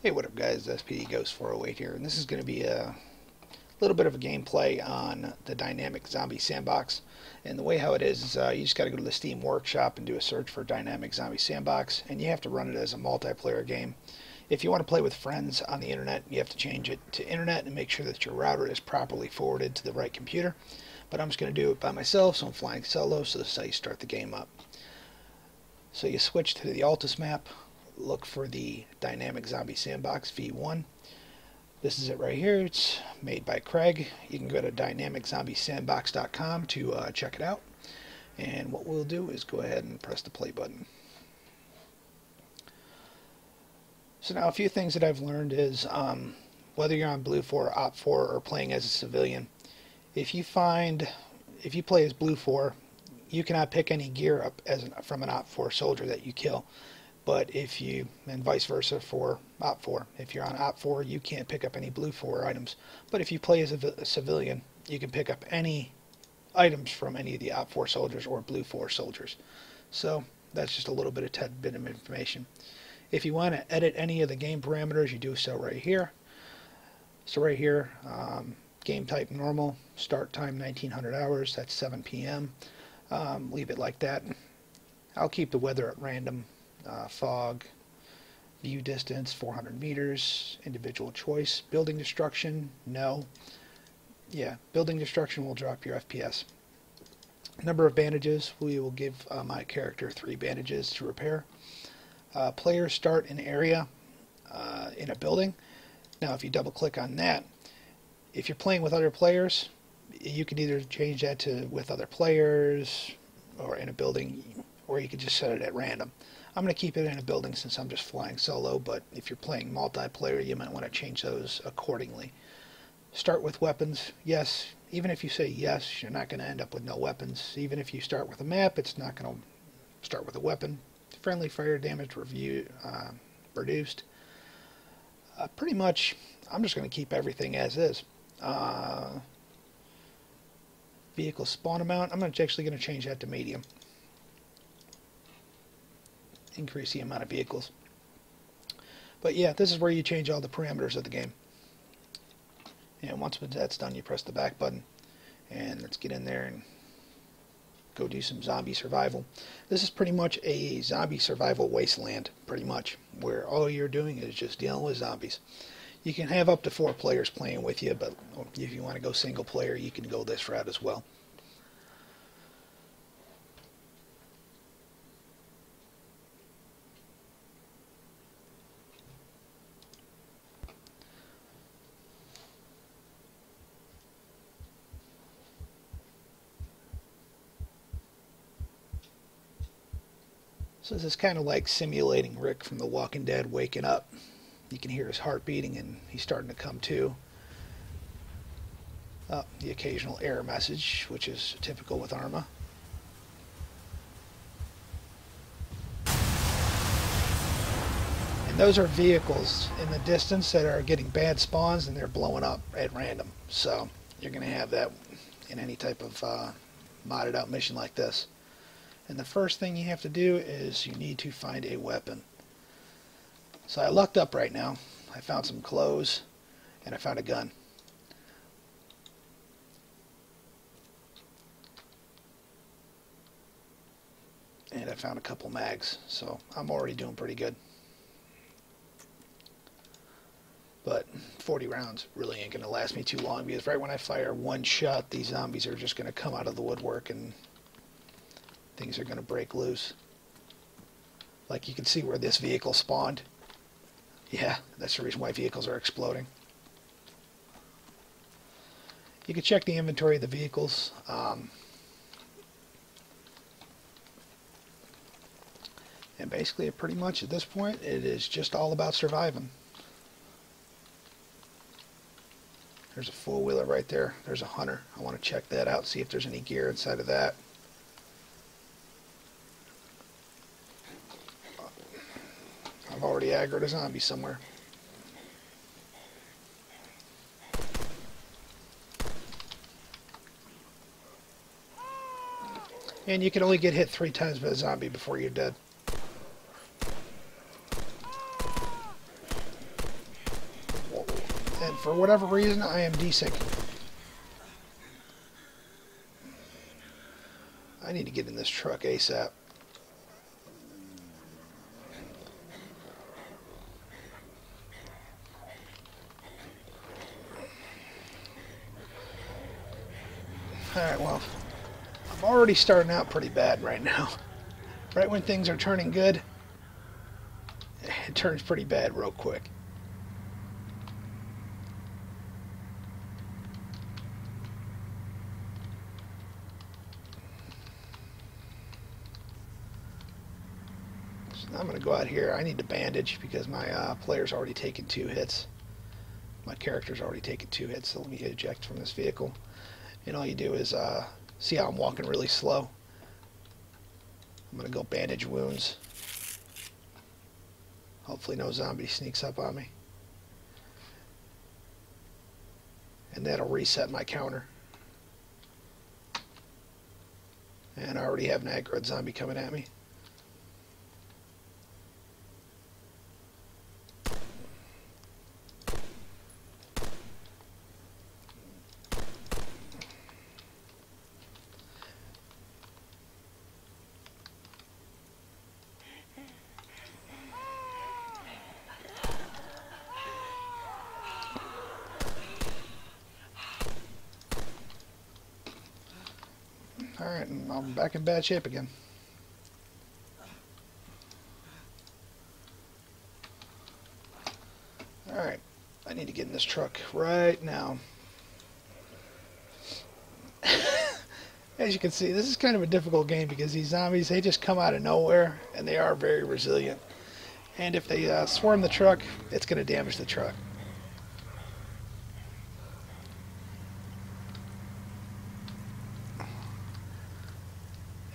Hey, what up guys, SPD Ghost 408 here, and this is going to be a little bit of a gameplay on the Dynamic Zombie Sandbox. And the way how it is you just got to go to the Steam Workshop and do a search for Dynamic Zombie Sandbox, and you have to run it as a multiplayer game. If you want to play with friends on the internet, you have to change it to internet and make sure that your router is properly forwarded to the right computer. But I'm just going to do it by myself, so I'm flying solo, so this is how you start the game up. So you switch to the Altus map, look for the Dynamic Zombie Sandbox V1. This is it right here. It's made by Craig. You can go to dynamiczombiesandbox.com to check it out. And what we'll do is go ahead and press the play button. So now a few things that I've learned is whether you're on Blue 4, Op 4, or playing as a civilian, if you play as Blue 4, you cannot pick any gear up from an Op 4 soldier that you kill. But and vice versa for Op 4. If you're on Op 4, you can't pick up any Blue 4 items. But if you play as a civilian, you can pick up any items from any of the Op 4 soldiers or Blue 4 soldiers. So that's just a little bit of bit of information. If you want to edit any of the game parameters, you do so right here. So right here, game type normal, start time 1900 hours, that's 7 p.m. Leave it like that. I'll keep the weather at random. Fog, view distance 400 meters, individual choice, building destruction, no. Yeah, building destruction will drop your FPS. Number of bandages, we will give my character 3 bandages to repair. Players start an area in a building. Now if you double click on that, if you're playing with other players, you can either change that to with other players or in a building, or you can just set it at random. I'm going to keep it in a building since I'm just flying solo, but if you're playing multiplayer, you might want to change those accordingly. Start with weapons. Yes, even if you say yes, you're not going to end up with no weapons. Even if you start with a map, it's not going to start with a weapon. Friendly fire damage reduced. Pretty much, I'm just going to keep everything as is. Vehicle spawn amount, I'm actually going to change that to medium. Increase the amount of vehicles. But yeah, this is where you change all the parameters of the game. And once that's done, you press the back button. And let's get in there and go do some zombie survival. This is pretty much a zombie survival wasteland, pretty much, where all you're doing is just dealing with zombies. You can have up to 4 players playing with you, but if you want to go single player, you can go this route as well. So this is kind of like simulating Rick from The Walking Dead waking up. You can hear his heart beating and he's starting to come to. The occasional error message, which is typical with ARMA. And those are vehicles in the distance that are getting bad spawns and they're blowing up at random. So you're going to have that in any type of modded out mission like this. And the first thing you have to do is you need to find a weapon. So I lucked up right now. I found some clothes and I found a gun. And I found a couple mags, so I'm already doing pretty good. But 40 rounds really ain't going to last me too long, because right when I fire one shot, these zombies are just going to come out of the woodwork and things are going to break loose. Like you can see where this vehicle spawned. Yeah, that's the reason why vehicles are exploding. You can check the inventory of the vehicles. And basically, pretty much at this point, it is just all about surviving. There's a four-wheeler right there. There's a hunter. I want to check that out, see if there's any gear inside of that. I've already aggroed a zombie somewhere. And you can only get hit 3 times by a zombie before you're dead. And for whatever reason, I am desyncing. I need to get in this truck ASAP. Alright, well, I'm already starting out pretty bad right now. Right when things are turning good, it turns pretty bad real quick. So now I'm going to go out here. I need to bandage because my player's already taken 2 hits. My character's already taken 2 hits, so let me eject from this vehicle. And all you do is see how I'm walking really slow. I'm going to go bandage wounds. Hopefully no zombie sneaks up on me. And that'll reset my counter. And I already have an aggroed zombie coming at me. Alright, and I'm back in bad shape again. Alright, I need to get in this truck right now. As you can see, this is kind of a difficult game because these zombies, they just come out of nowhere and they are very resilient. And if they swarm the truck, it's going to damage the truck.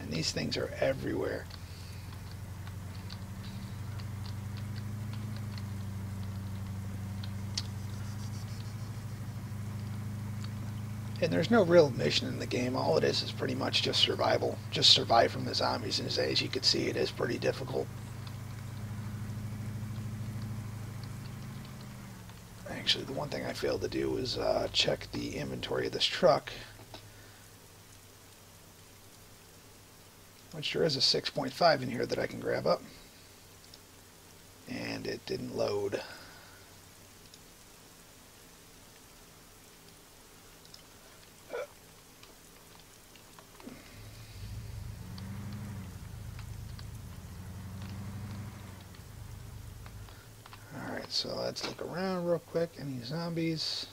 And these things are everywhere. And there's no real mission in the game. All it is pretty much just survival. Just survive from the zombies. And as you can see, it is pretty difficult. Actually, the one thing I failed to do is check the inventory of this truck. Which there is a 6.5 in here that I can grab up. And it didn't load. Alright, so let's look around real quick. Any zombies?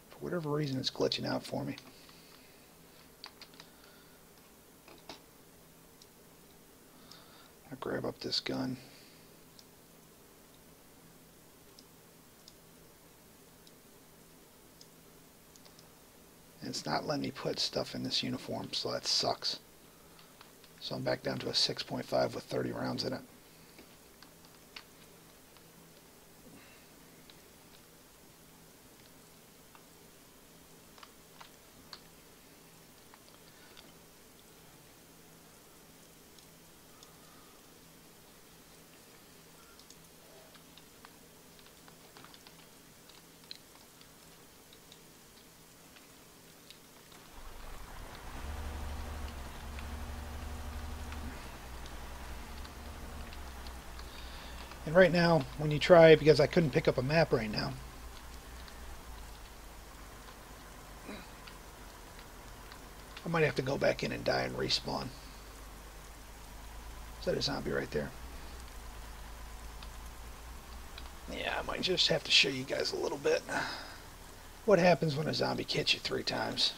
For whatever reason, it's glitching out for me. I'll grab up this gun. And it's not letting me put stuff in this uniform, so that sucks. So I'm back down to a 6.5 with 30 rounds in it. And right now, when you try, because I couldn't pick up a map right now, I might have to go back in and die and respawn. Is that a zombie right there? Yeah, I might just have to show you guys a little bit. What happens when a zombie hits you 3 times?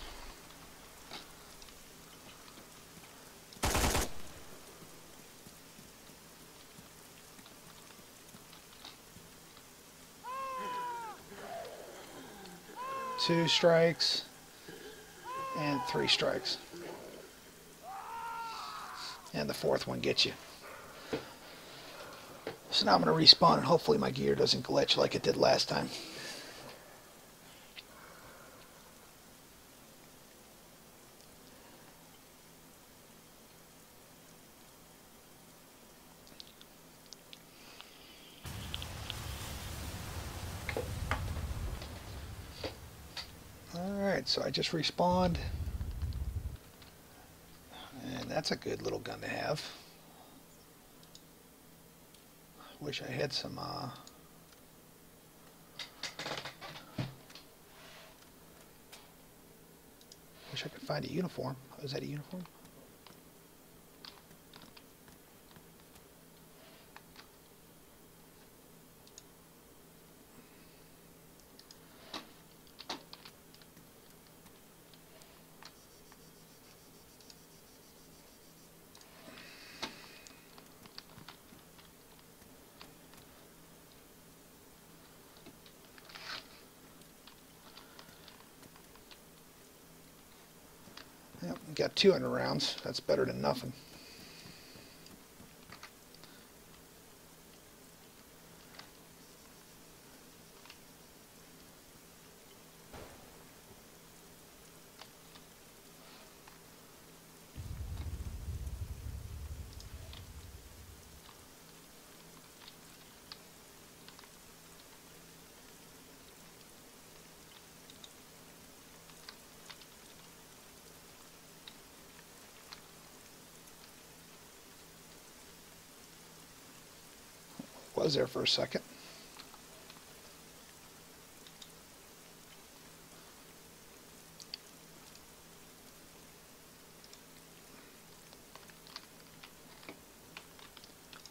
Two strikes and 3 strikes. And the 4th one gets you. So now I'm going to respawn and hopefully my gear doesn't glitch like it did last time. Alright, so I just respawned. And that's a good little gun to have. Wish I had some wish I could find a uniform. Oh, is that a uniform? Yep, got 200 rounds. That's better than nothing. Was there for a second.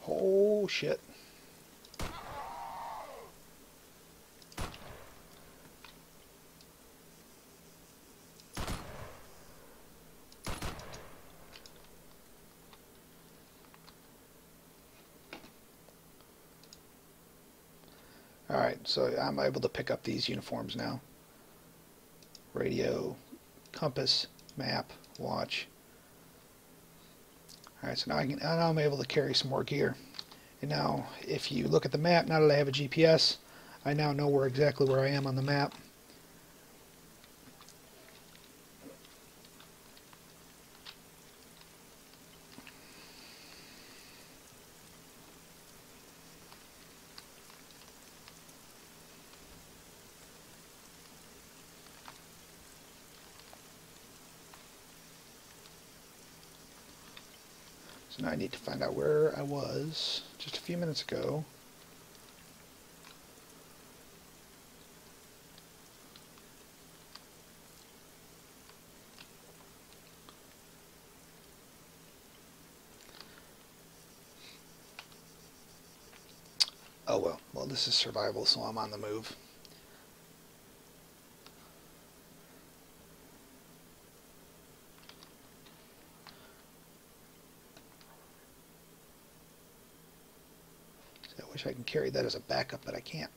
Oh shit. Alright, so I'm able to pick up these uniforms now. Radio, compass, map, watch. Alright, so now I'm able to carry some more gear. And now, if you look at the map, now that I have a GPS, I now know exactly where I am on the map. So now I need to find out where I was just a few minutes ago. Oh well, this is survival, so I'm on the move. I wish I can carry that as a backup, but I can't.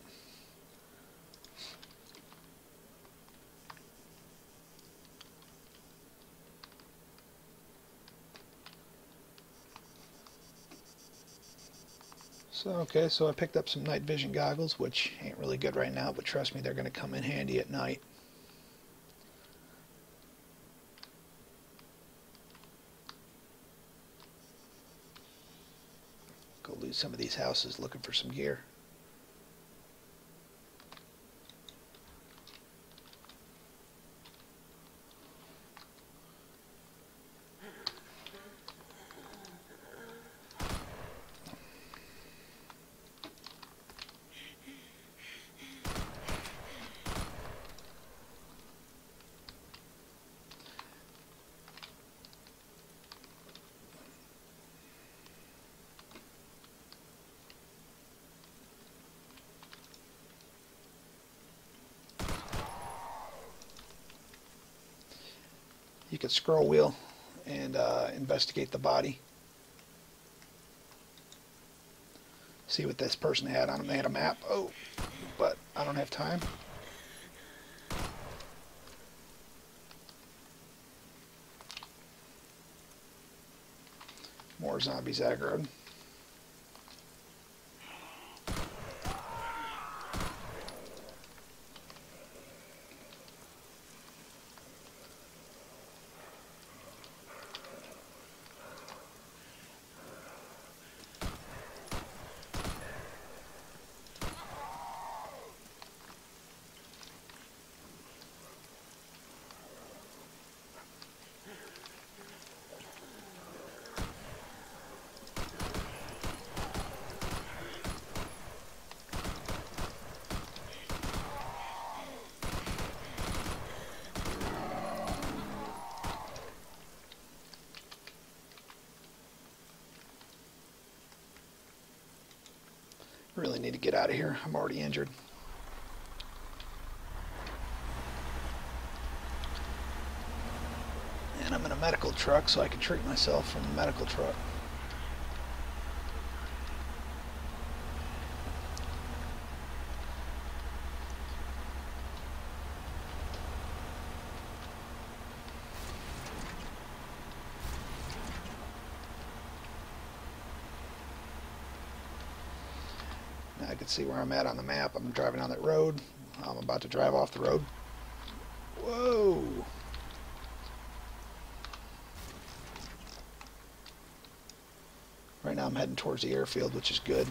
So I picked up some night vision goggles, which ain't really good right now, but trust me, they're going to come in handy at night. Go loot some of these houses looking for some gear. You could scroll wheel and investigate the body. See what this person had on them. They had a map. Oh, but I don't have time. More zombies aggroed. Really need to get out of here. I'm already injured. And I'm in a medical truck, so I can treat myself from the medical truck. I can see where I'm at on the map. I'm driving on that road. I'm about to drive off the road. Whoa! Right now I'm heading towards the airfield, which is good.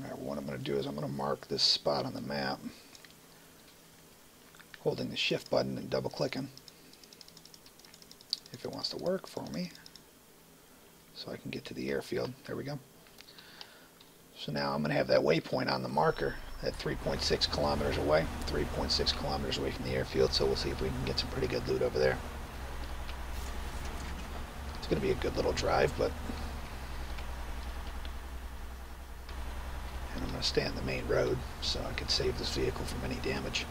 Alright, what I'm going to do is I'm going to mark this spot on the map, holding the shift button and double clicking if it wants to work for me, so I can get to the airfield. There we go. So now I'm going to have that waypoint on the marker at 3.6 kilometers away, 3.6 kilometers away from the airfield, so we'll see if we can get some pretty good loot over there. It's going to be a good little drive, but I'm going to stay on the main road so I can save this vehicle from any damage.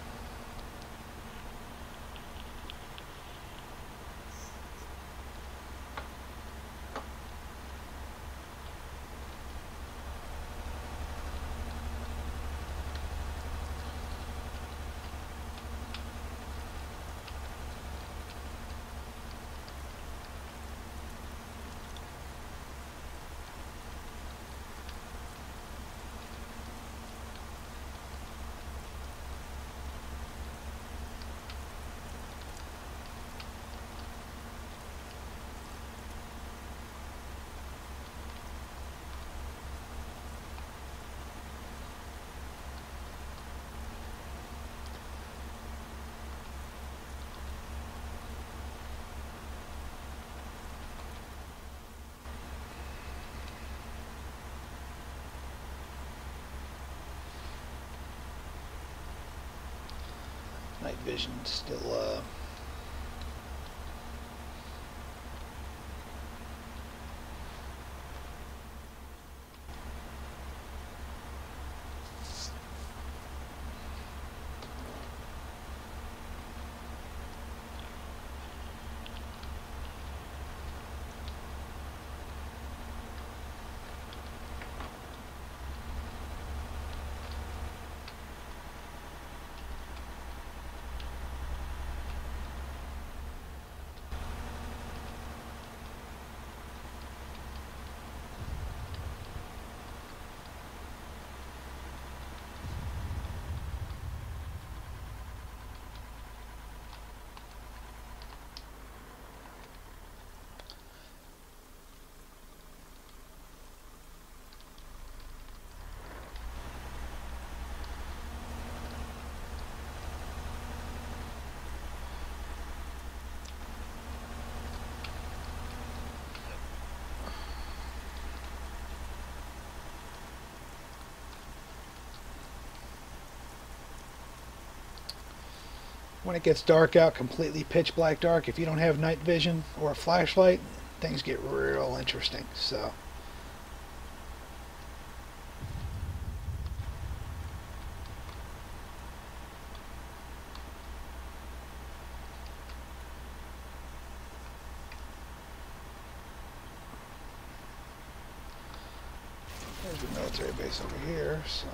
Night vision still When it gets dark out, completely pitch black dark, if you don't have night vision or a flashlight, things get real interesting. So there's the military base over here. So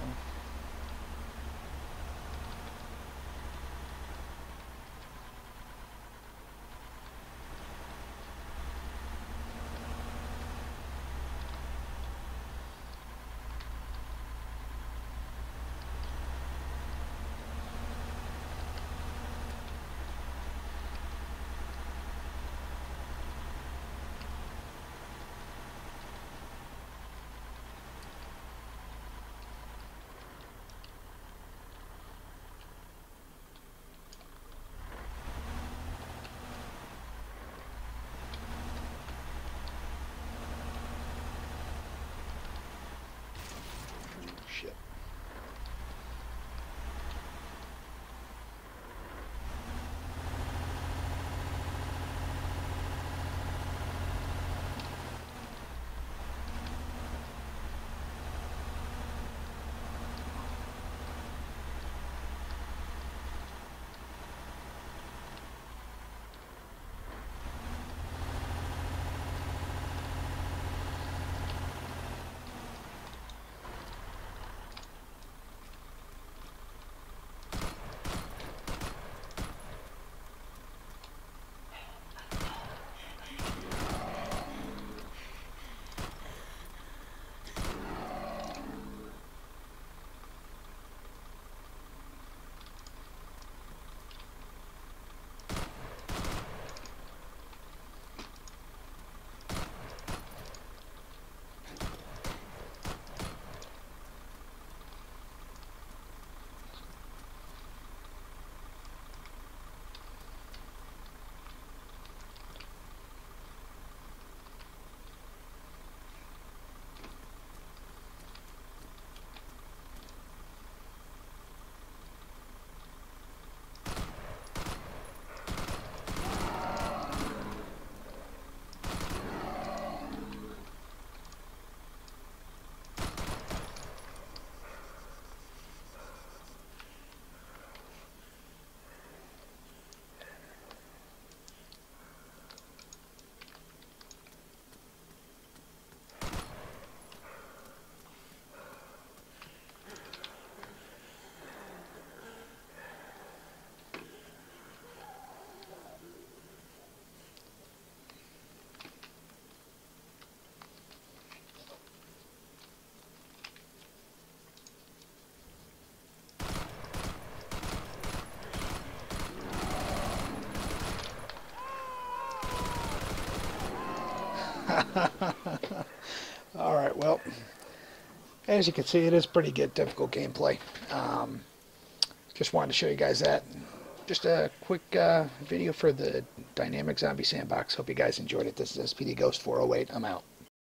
shit. Alright, well, as you can see, it is pretty good, difficult gameplay. Just wanted to show you guys that. Just a quick video for the Dynamic Zombie Sandbox. Hope you guys enjoyed it. This is SPD Ghost 408. I'm out.